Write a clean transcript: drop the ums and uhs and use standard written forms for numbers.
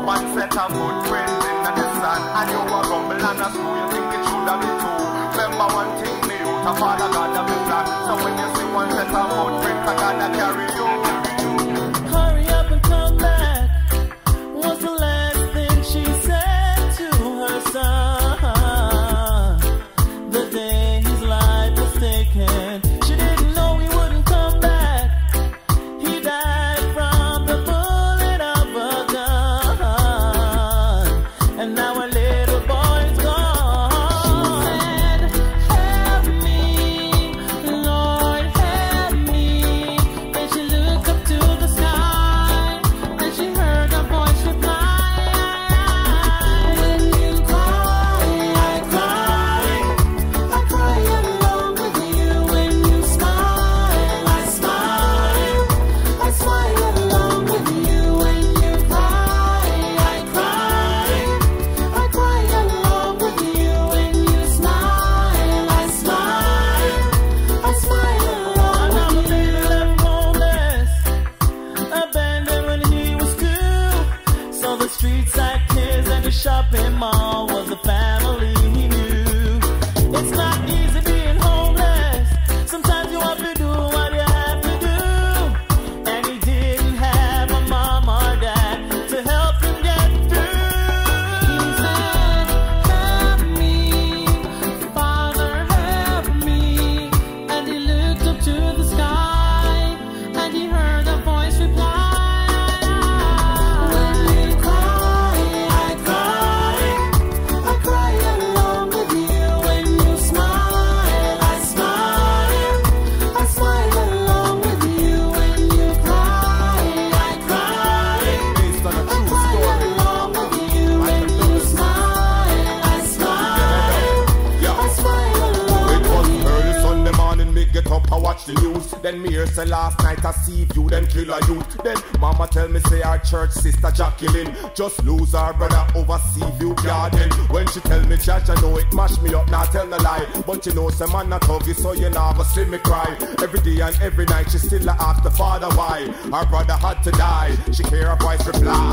One set of good friends in the sun, and you a rumble and a screw, you think it should have been two. Remember one thing, me out of Father God of his plan. So when you see one set of good friends, I gotta carry you. Hurry up and come back, was the last thing she said to her son. The day his life was taken, she didn't know he wouldn't come back. He died from the bullet of a gun, and now her little boy's gone. She said, help me, Lord, help me. Then she looked up to the sky, and she heard a voice reply, when you cry, I cry. I cry along with you. When you smile, I smile. I smile along with you. When you cry, I cry. I cry along with you. When you smile, I smile. I smile along with you. Baby left homeless, abandoned when he was 2. So the streets had kids and the shopping mall was the family he knew. It's not easy being homeless. Sometimes you have to do what you have to do. And he didn't have a mom or dad to help him get through. He said, help me, Father, help me. And he looked up to the sky, and he heard a voice reply, when you cry, I cry. I cry along with you. When you smile, I smile. I smile along with you. When you cry, I cry. Based on a I true cry story. along with you. When you smile, I smile. Yeah. I smile along It was with you. early Sunday morning, me get up, I watch the news. Then me hear say last night I see you, then kill a youth. Then mama tell me say our church sister Jacqueline just lose her brother over Seaview Garden. When she tell me church, I know it mash me up, not tell no lie. But you know some man not huggy, so you never see me cry. Every day and every night she still a ask the father why her brother had to die. She hear a voice reply,